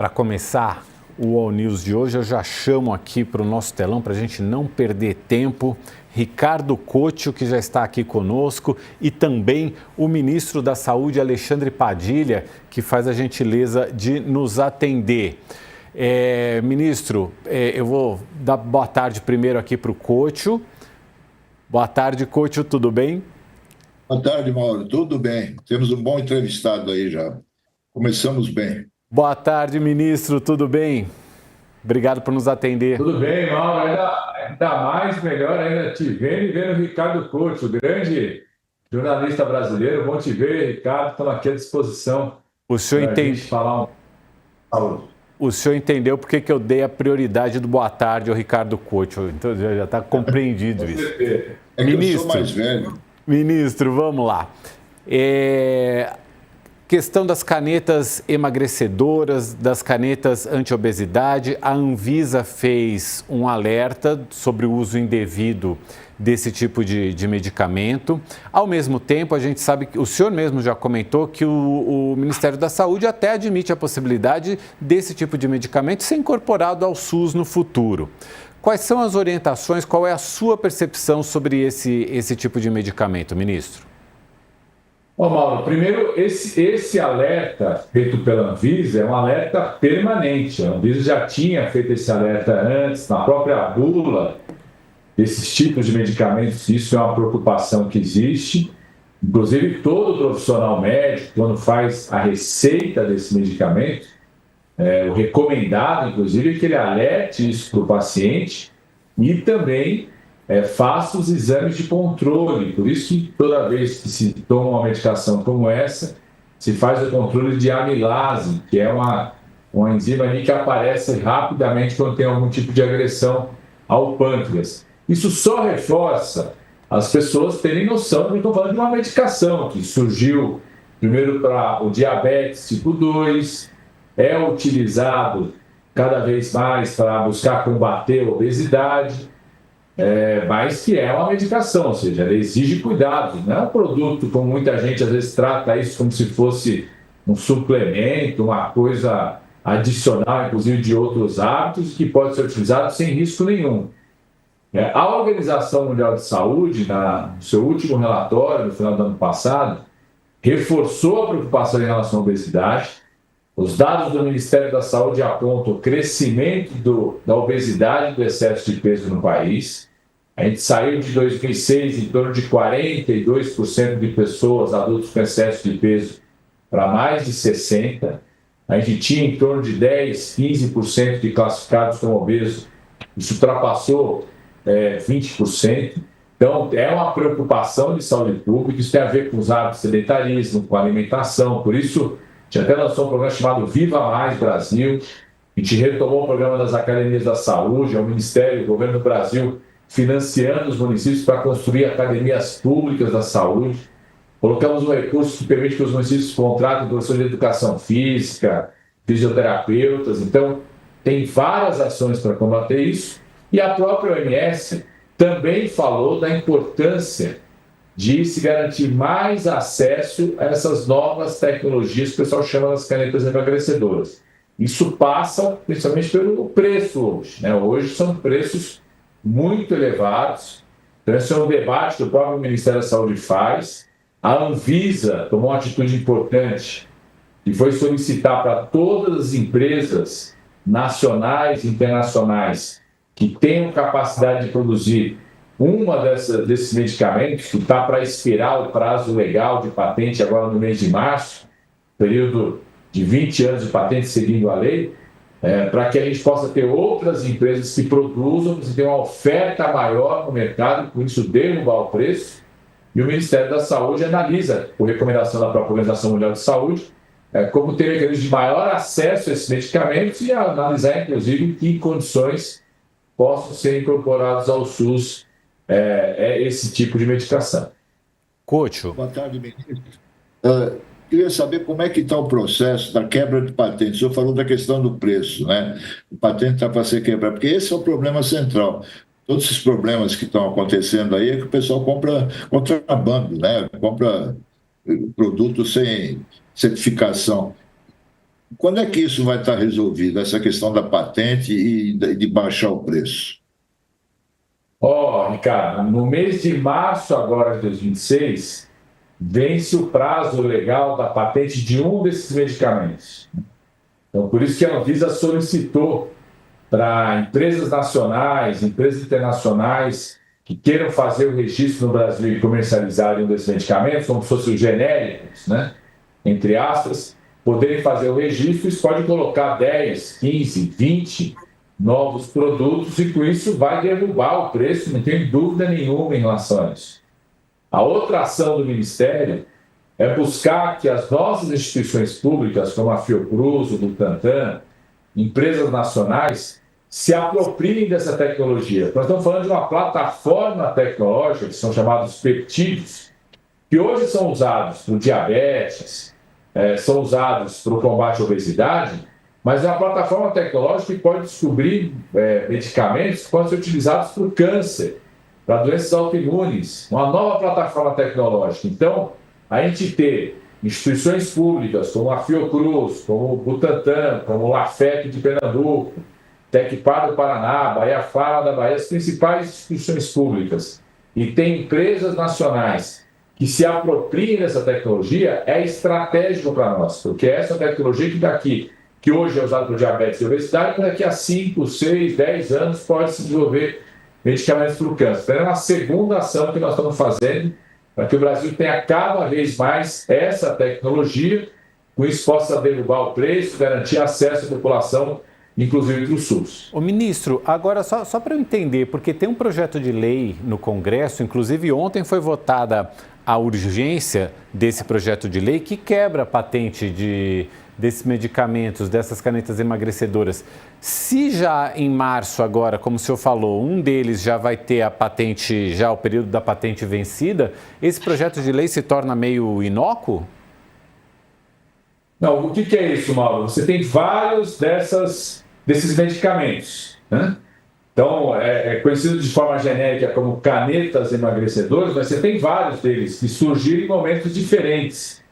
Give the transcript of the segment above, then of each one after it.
Para começar o All News de hoje, eu já chamo aqui para o nosso telão, para a gente não perder tempo, Ricardo Cotio, que já está aqui conosco, e também o ministro da Saúde, Alexandre Padilha, que faz a gentileza de nos atender. Ministro, eu vou dar boa tarde primeiro aqui para o Cotio. Boa tarde, Cotio, tudo bem? Boa tarde, Mauro. Tudo bem. Temos um bom entrevistado aí já. Começamos bem. Boa tarde, ministro. Tudo bem? Obrigado por nos atender. Tudo bem, Mauro. Ainda mais, melhor ainda te vendo e vendo o Ricardo Cotio, grande jornalista brasileiro. Bom te ver, Ricardo. Estamos aqui à disposição. O senhor entende? Falar O senhor entendeu por que eu dei a prioridade do boa tarde ao Ricardo Cotio. Então já está compreendido isso. É que ministro, eu sou mais velho. Ministro, vamos lá. Questão das canetas emagrecedoras, das canetas anti-obesidade. A Anvisa fez um alerta sobre o uso indevido desse tipo de medicamento. Ao mesmo tempo, a gente sabe que o senhor mesmo já comentou que o Ministério da Saúde até admite a possibilidade desse tipo de medicamento ser incorporado ao SUS no futuro. Quais são as orientações, qual é a sua percepção sobre esse tipo de medicamento, ministro? Bom, Mauro, primeiro, esse alerta feito pela Anvisa é um alerta permanente. A Anvisa já tinha feito esse alerta antes, na própria bula desses tipos de medicamentos. Isso é uma preocupação que existe. Inclusive, todo profissional médico, quando faz a receita desse medicamento, o recomendado, inclusive, é que ele alerte isso para o paciente e também faça os exames de controle. Por isso que toda vez que se toma uma medicação como essa, se faz o controle de amilase, que é uma enzima ali que aparece rapidamente quando tem algum tipo de agressão ao pâncreas. Isso só reforça as pessoas terem noção de que estão falando de uma medicação que surgiu primeiro para o diabetes tipo 2, é utilizado cada vez mais para buscar combater a obesidade, mas que é uma medicação, ou seja, ela exige cuidado. Não é um produto, como muita gente às vezes trata isso como se fosse um suplemento, uma coisa adicional, inclusive de outros hábitos, que pode ser utilizado sem risco nenhum. A Organização Mundial de Saúde, no seu último relatório, no final do ano passado, reforçou a preocupação em relação à obesidade. Os dados do Ministério da Saúde apontam o crescimento da obesidade e do excesso de peso no país. A gente saiu de 2006 em torno de 42% de pessoas adultos com excesso de peso para mais de 60%. A gente tinha em torno de 10, 15% de classificados como obesos. Isso ultrapassou 20%. Então, é uma preocupação de saúde pública. Isso tem a ver com os hábitos de sedentarismo, com a alimentação. Por isso, a gente até lançou um programa chamado Viva Mais Brasil. A gente retomou o programa das academias da saúde, o Ministério, o governo do Brasil, financiando os municípios para construir academias públicas da saúde. Colocamos um recurso que permite que os municípios contratem professores de educação física, fisioterapeutas. Então, tem várias ações para combater isso. E a própria OMS também falou da importância de se garantir mais acesso a essas novas tecnologias que o pessoal chama das canetas emagrecedoras. Isso passa principalmente pelo preço hoje, né? Hoje são preços muito elevados. Então, esse é um debate que o próprio Ministério da Saúde faz. A Anvisa tomou uma atitude importante e foi solicitar para todas as empresas nacionais e internacionais que tenham capacidade de produzir uma desses medicamentos, que está para expirar o prazo legal de patente agora no mês de março, período de 20 anos de patente seguindo a lei, para que a gente possa ter outras empresas que produzam, que tenham uma oferta maior no mercado, com isso derrubar o preço. E o Ministério da Saúde analisa, por recomendação da própria Organização Mundial de Saúde, como ter mecanismos de maior acesso a esses medicamentos e analisar, inclusive, em que condições possam ser incorporados ao SUS esse tipo de medicação. Cotio. Boa tarde, ministro. Queria saber como é que está o processo da quebra de patente. O senhor falou da questão do preço, né? O patente está para ser quebrado, porque esse é o problema central. Todos esses problemas que estão acontecendo aí é que o pessoal compra contrabando, né? Compra produtos sem certificação. Quando é que isso vai estar resolvido, essa questão da patente e de baixar o preço? Ricardo, no mês de março agora de 2026, vence o prazo legal da patente de um desses medicamentos. Então, por isso que a Anvisa solicitou para empresas nacionais, empresas internacionais que queiram fazer o registro no Brasil e comercializarem um desses medicamentos, como se fossem os genéricos, né? Entre aspas, poderem fazer o registro. Isso pode colocar 10, 15, 20 novos produtos e com isso vai derrubar o preço, não tem dúvida nenhuma em relação a isso. A outra ação do Ministério é buscar que as nossas instituições públicas, como a Fiocruz, o Butantan, empresas nacionais, se apropriem dessa tecnologia. Nós estamos falando de uma plataforma tecnológica, que são chamados peptídeos, que hoje são usados para o diabetes, são usados para o combate à obesidade, mas é uma plataforma tecnológica que pode descobrir medicamentos que podem ser utilizados para o câncer, para doenças autoimunes, uma nova plataforma tecnológica. Então, a gente ter instituições públicas como a Fiocruz, como o Butantan, como o LAFEP de Pernambuco, Tecpar do Paraná, Bahia Pharma da Bahia, as principais instituições públicas, e tem empresas nacionais que se apropriem dessa tecnologia, é estratégico para nós, porque essa tecnologia que hoje é usada para diabetes e obesidade, daqui a 5, 6, 10 anos pode se desenvolver medicamentos para o câncer. Então, é uma segunda ação que nós estamos fazendo para que o Brasil tenha cada vez mais essa tecnologia, com isso possa derrubar o preço, garantir acesso à população, inclusive do SUS. Ô ministro, agora só para eu entender, porque tem um projeto de lei no Congresso, inclusive ontem foi votada a urgência desse projeto de lei que quebra a patente desses medicamentos, dessas canetas emagrecedoras. Se já em março agora, como o senhor falou, um deles já vai ter a patente, já o período da patente vencida, esse projeto de lei se torna meio inócuo? Não, o que é isso, Mauro? Você tem vários desses medicamentos, né? Então, é conhecido de forma genérica como canetas emagrecedoras, mas você tem vários deles que surgiram em momentos diferentes.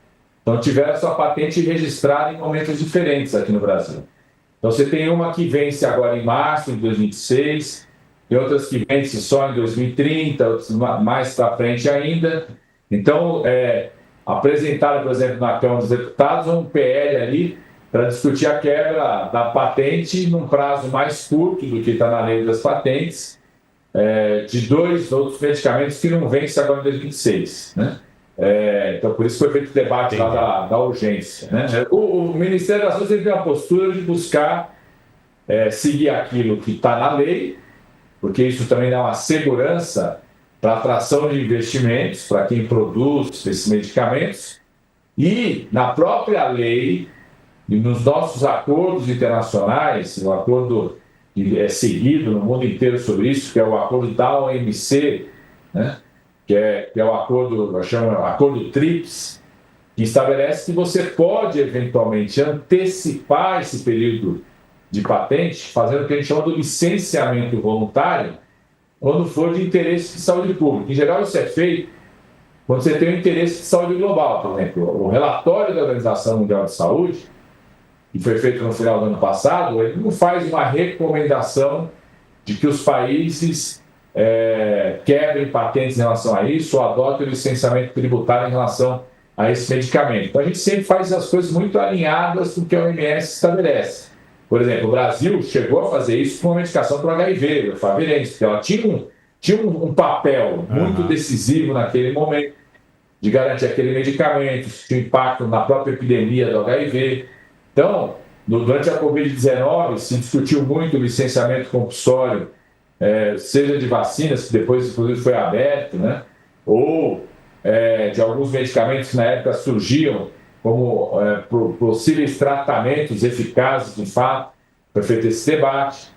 Então, tiveram sua patente registrada em momentos diferentes aqui no Brasil. Então, você tem uma que vence agora em março de 2026, tem outras que vencem só em 2030, outras mais para frente ainda. Então, apresentaram, por exemplo, na Câmara dos Deputados um PL ali para discutir a quebra da patente num prazo mais curto do que está na lei das patentes, de 2 outros medicamentos que não vencem agora em 2026, né? Então, por isso foi feito o debate lá da urgência, né? O Ministério da Saúde tem uma postura de buscar seguir aquilo que está na lei, porque isso também dá uma segurança para a atração de investimentos, para quem produz esses medicamentos, e na própria lei e nos nossos acordos internacionais, o acordo que é seguido no mundo inteiro sobre isso, que é o acordo da OMC, né? que é o acordo, chama acordo TRIPS, que estabelece que você pode eventualmente antecipar esse período de patente, fazendo o que a gente chama de licenciamento voluntário, quando for de interesse de saúde pública. Em geral, isso é feito quando você tem um interesse de saúde global. Por exemplo, o relatório da Organização Mundial de Saúde, que foi feito no final do ano passado, ele não faz uma recomendação de que os países quebrem patentes em relação a isso ou adotem o licenciamento tributário em relação a esse medicamento. Então, a gente sempre faz as coisas muito alinhadas com o que a OMS estabelece. Por exemplo, o Brasil chegou a fazer isso com uma medicação para o HIV, a Favirenz, porque ela tinha um papel muito decisivo naquele momento de garantir aquele medicamento, tinha impacto na própria epidemia do HIV. Então, durante a Covid-19, se discutiu muito o licenciamento compulsório, seja de vacinas, que depois, inclusive, foi aberto, né? Ou de alguns medicamentos que na época surgiam como possíveis tratamentos eficazes, de fato, foi feito esse debate.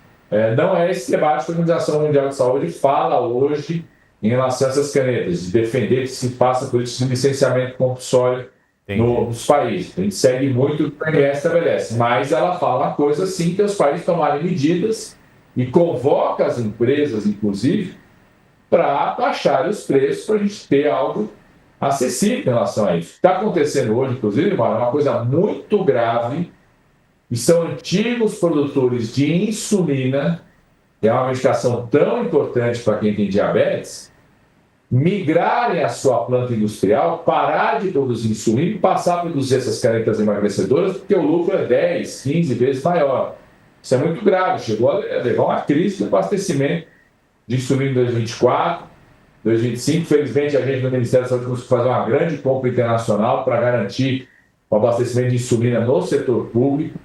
Não é esse debate que a Organização Mundial de Saúde fala hoje em relação a essas canetas, de defender que se passa por esse licenciamento compulsório nos países. A gente segue muito o que a OMS estabelece, mas ela fala uma coisa assim, que os países tomarem medidas e convoca as empresas, inclusive, para baixar os preços, para a gente ter algo acessível em relação a isso. O que está acontecendo hoje, inclusive, é uma coisa muito grave, que são antigos produtores de insulina, que é uma medicação tão importante para quem tem diabetes, migrarem a sua planta industrial, parar de produzir insulina e passar a produzir essas canetas emagrecedoras, porque o lucro é 10, 15 vezes maior. Isso é muito grave, chegou a levar uma crise de abastecimento de insulina em 2024, 2025. Felizmente, a gente no Ministério da Saúde conseguiu fazer uma grande compra internacional para garantir o abastecimento de insulina no setor público.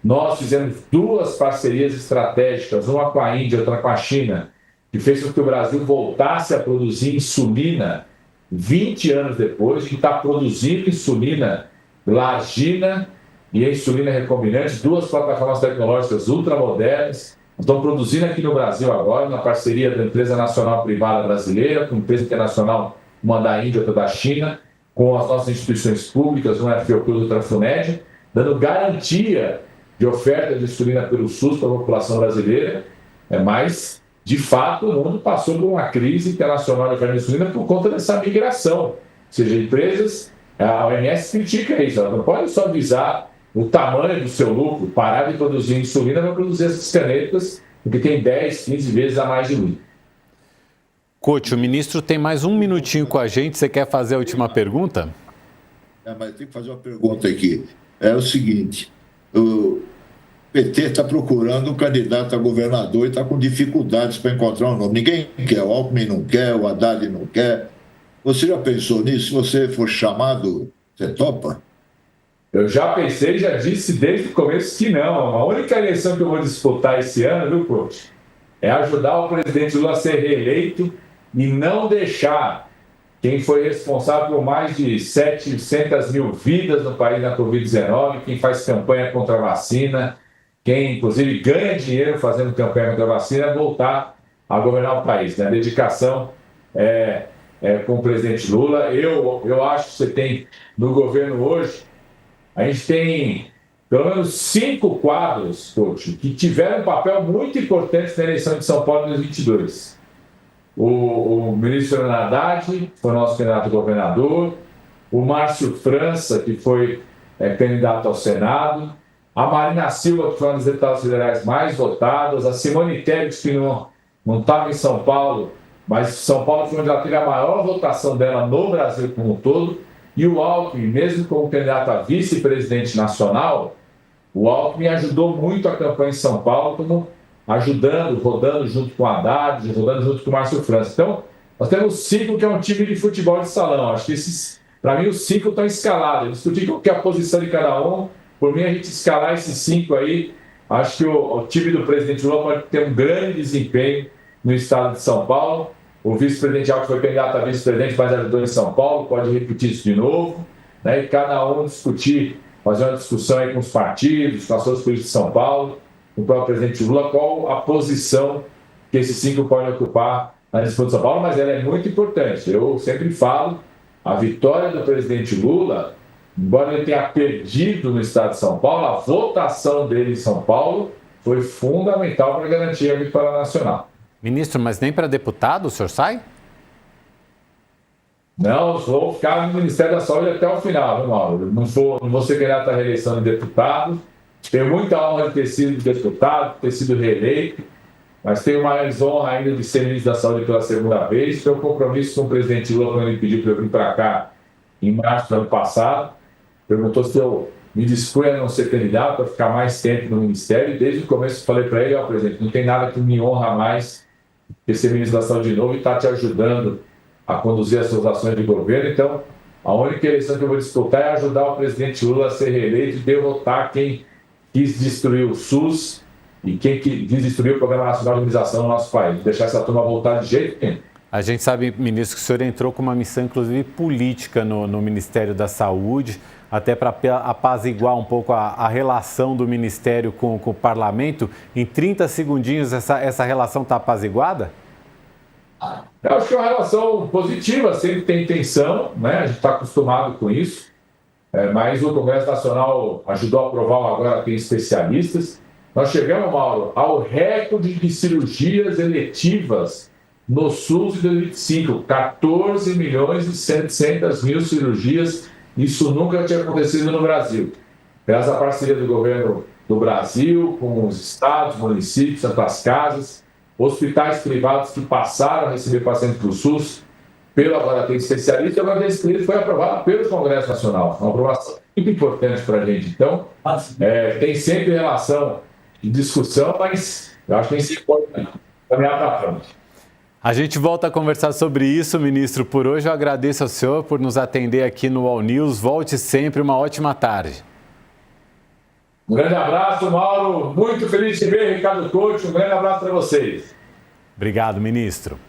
Nós fizemos 2 parcerias estratégicas, uma com a Índia, outra com a China, que fez com que o Brasil voltasse a produzir insulina 20 anos depois, que está produzindo insulina Largina e a insulina recombinante, 2 plataformas tecnológicas ultramodernas. Estão produzindo aqui no Brasil agora, na parceria da empresa nacional privada brasileira, com a empresa internacional, uma da Índia, outra da China, com as nossas instituições públicas, uma Fiocruz e outra Funed, dando garantia de oferta de insulina pelo SUS para a população brasileira, mas, de fato, o mundo passou por uma crise internacional de oferta de insulina por conta dessa migração. Ou seja, empresas, a OMS critica isso, ela não pode só visar o tamanho do seu lucro, parar de produzir insulina para produzir essas canetas, porque tem 10, 15 vezes a mais de lucro. Couto, o ministro tem mais um minutinho com a gente, você quer fazer a última pergunta? Mas tem que fazer uma pergunta aqui. É o seguinte, o PT está procurando um candidato a governador e está com dificuldades para encontrar um nome. Ninguém quer, o Alckmin não quer, o Haddad não quer. Você já pensou nisso? Se você for chamado, você topa? Eu já pensei e já disse desde o começo que não. A única eleição que eu vou disputar esse ano, viu, Couto, é ajudar o presidente Lula a ser reeleito e não deixar quem foi responsável por mais de 700 mil vidas no país na Covid-19, quem faz campanha contra a vacina, quem, inclusive, ganha dinheiro fazendo campanha contra a vacina, voltar a governar o país. Né? A dedicação é com o presidente Lula. Eu acho que você tem, no governo hoje, a gente tem pelo menos 5 quadros, Couto, que tiveram um papel muito importante na eleição de São Paulo em 2022. O ministro Fernando Haddad foi nosso candidato a governador, o Márcio França, que foi candidato ao Senado, a Marina Silva, que foi uma das deputadas federais mais votadas, a Simone Tebet, que não estava em São Paulo, mas São Paulo foi onde ela teve a maior votação dela no Brasil como um todo, e o Alckmin, mesmo como candidato a vice-presidente nacional, o Alckmin ajudou muito a campanha em São Paulo, como ajudando, rodando junto com o Haddad, rodando junto com o Márcio França. Então, nós temos 5 que é um time de futebol de salão. Acho que para mim, os 5 estão escalados. Discutir qual que é a posição de cada um. Por mim, a gente escalar esses 5 aí, acho que o time do presidente Lula pode ter um grande desempenho no estado de São Paulo. O vice-presidente Alckmin foi candidato a vice-presidente, mas ajudou em São Paulo, pode repetir isso de novo, né? E cada um discutir, fazer uma discussão aí com os partidos, com as suas políticas de São Paulo, com o próprio presidente Lula, qual a posição que esses 5 podem ocupar na disputa de São Paulo, mas ela é muito importante. Eu sempre falo, a vitória do presidente Lula, embora ele tenha perdido no estado de São Paulo, a votação dele em São Paulo foi fundamental para garantir a vitória nacional. Ministro, mas nem para deputado o senhor sai? Não, vou ficar no Ministério da Saúde até o final, viu, Mauro? Não vou ser candidato à reeleição de deputado. Tenho muita honra de ter sido deputado, de ter sido reeleito, mas tenho mais honra ainda de ser ministro da Saúde pela segunda vez. Tenho um compromisso com o presidente Lula quando ele pediu para eu vir para cá em março do ano passado. Perguntou se eu me dispunha a não ser candidato para ficar mais tempo no Ministério. E desde o começo eu falei para ele, presidente, não tem nada que me honra mais que ser ministro da Saúde de novo e está te ajudando a conduzir as suas ações de governo. Então, a única eleição que eu vou disputar é ajudar o presidente Lula a ser reeleito e derrotar quem quis destruir o SUS e quem quis destruir o Programa Nacional de Imunização no nosso país. Deixar essa turma voltar de jeito nenhum. A gente sabe, ministro, que o senhor entrou com uma missão, inclusive, política no Ministério da Saúde, até para apaziguar um pouco a relação do Ministério com o Parlamento. Em 30 segundinhos, essa relação está apaziguada? Eu acho que é uma relação positiva, sempre tem tensão, né? A gente está acostumado com isso, mas o Congresso Nacional ajudou a aprovar, agora tem especialistas. Nós chegamos, Mauro, ao recorde de cirurgias eletivas no SUS em 2025, 14 milhões e 700 mil cirurgias. Isso nunca tinha acontecido no Brasil. Graças à parceria do governo do Brasil, com os estados, municípios, Santas Casas, hospitais privados que passaram a receber pacientes do SUS pelo laboratório especialista, e agora esse cliente foi aprovado pelo Congresso Nacional. Uma aprovação muito importante para a gente. Então, tem sempre relação de discussão, mas eu acho que a gente pode caminhar para frente. A gente volta a conversar sobre isso, ministro. Por hoje eu agradeço ao senhor por nos atender aqui no All News. Volte sempre, uma ótima tarde. Um grande abraço, Mauro. Muito feliz de ver, Ricardo Couto. Um grande abraço para vocês. Obrigado, ministro.